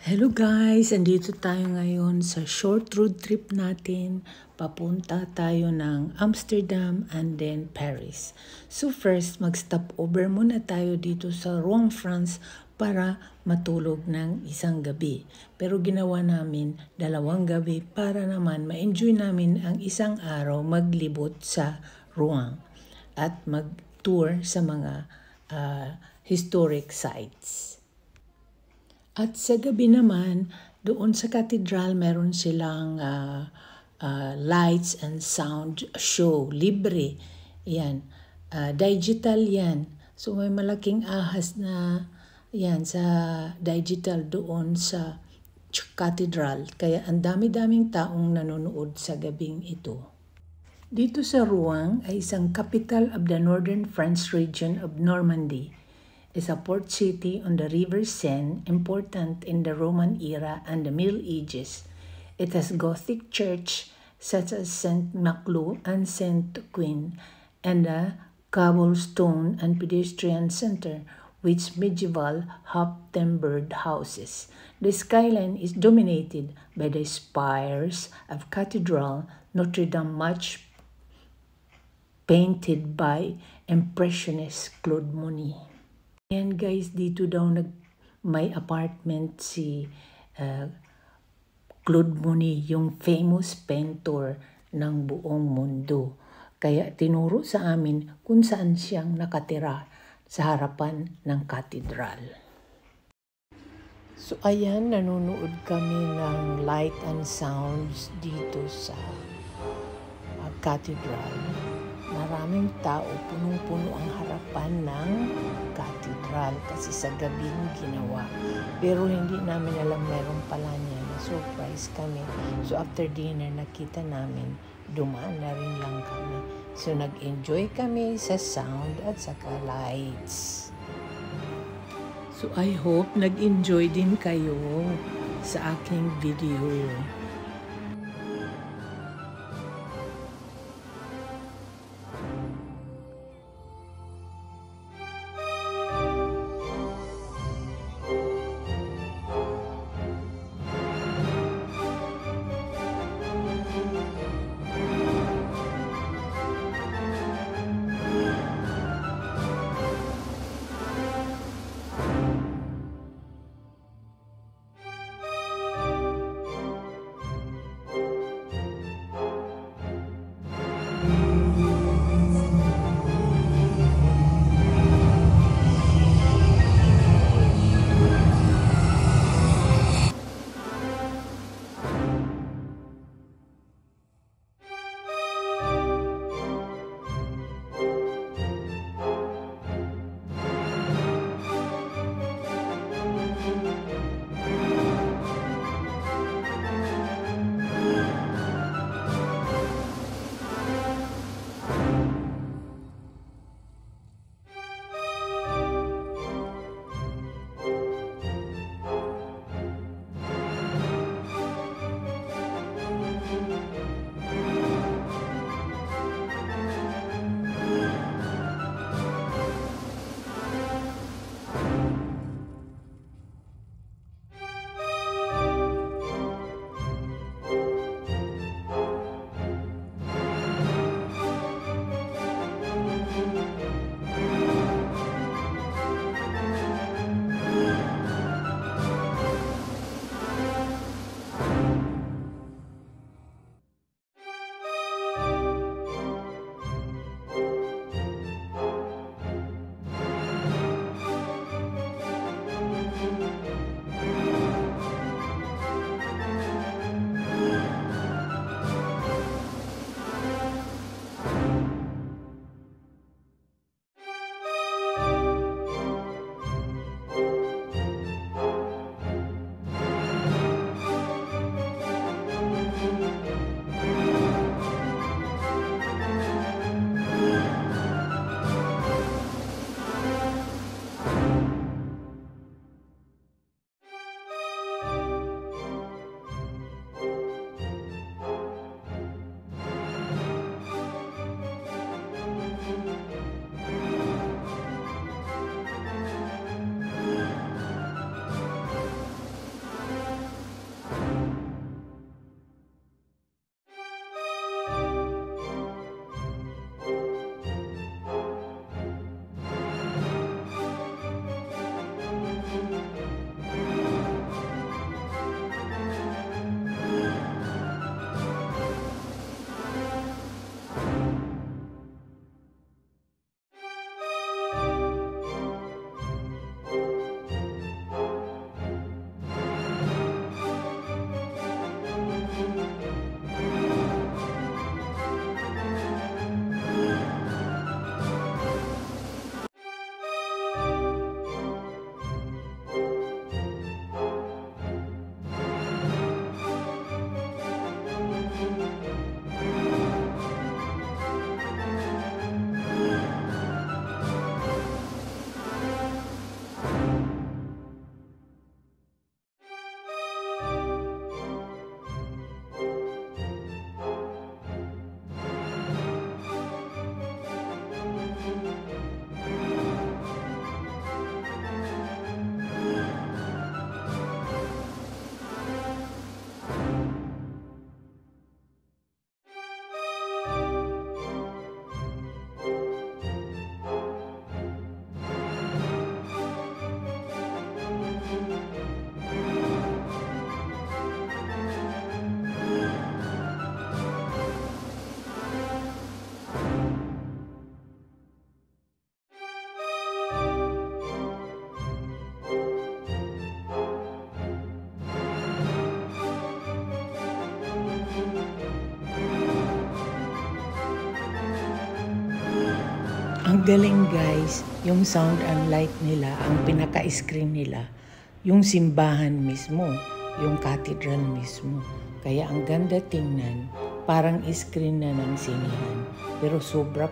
Hello guys! Andito tayo ngayon sa short road trip natin. Papunta tayo ng Amsterdam and then Paris. So first, mag-stop over muna tayo dito sa Rouen, France para matulog ng isang gabi. Pero ginawa namin 2 gabi para naman ma-enjoy namin ang isang araw maglibot sa Rouen at mag-tour sa mga historic sites. At sa gabi naman, doon sa cathedral, meron silang lights and sound show, libre. Yan, digital yan. So may malaking ahas na yan sa digital doon sa cathedral. Kaya ang dami-daming taong nanonood sa gabing ito. Dito sa Rouen ay isang capital of the northern French region of Normandy. Is a port city on the River Seine, important in the Roman era and the Middle Ages. It has Gothic church such as Saint Maclou and Saint Queen, and a cobblestone and pedestrian center with medieval half-timbered houses. The skyline is dominated by the spires of Cathedral Notre Dame, much painted by Impressionist Claude Monet. Ayan guys, dito daw may apartment si Claude Monet, yung famous painter ng buong mundo. Kaya tinuro sa amin kung saan siyang nakatira sa harapan ng katedral. So ayan, nanonood kami ng light and sounds dito sa katedral. Maraming tao, punong-puno ang harapan ng katedral kasi sa gabing ginawa. Pero hindi namin alam meron pala niya. Na-surprise kami. So after dinner, nakita namin, dumaan na rin lang kami. So nag-enjoy kami sa sound at saka lights. So I hope nag-enjoy din kayo sa aking video. Ang galing guys, yung sound and light nila, ang pinaka-screen nila, yung simbahan mismo, yung cathedral mismo. Kaya ang ganda tingnan, parang screen na ng sinihan. Pero sobra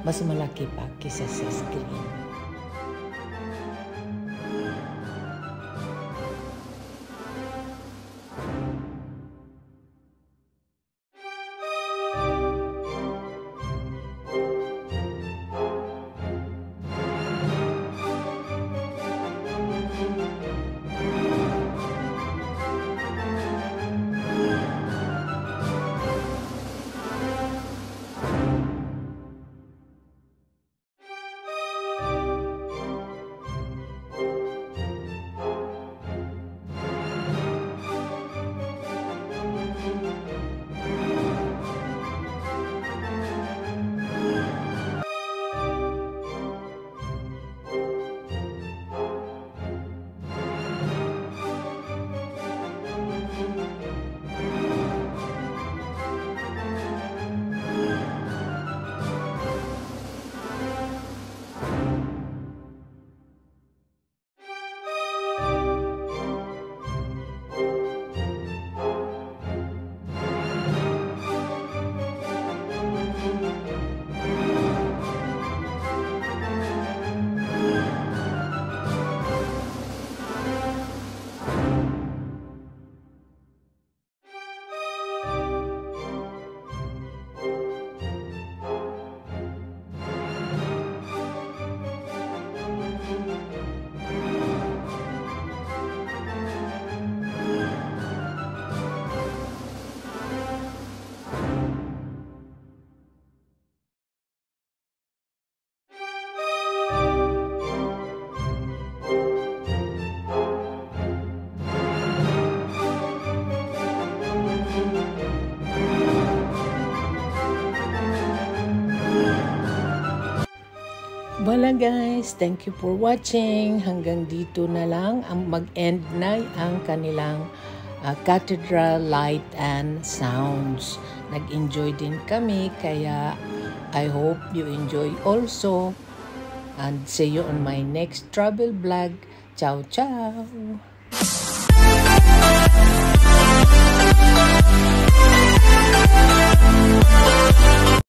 mas malaki pa kaysa sa screen. Wala guys, thank you for watching. Hanggang dito na lang ang mag-end na ang kanilang cathedral light and sounds. Nag-enjoy din kami, kaya I hope you enjoy also. And see you on my next travel vlog. Ciao, ciao!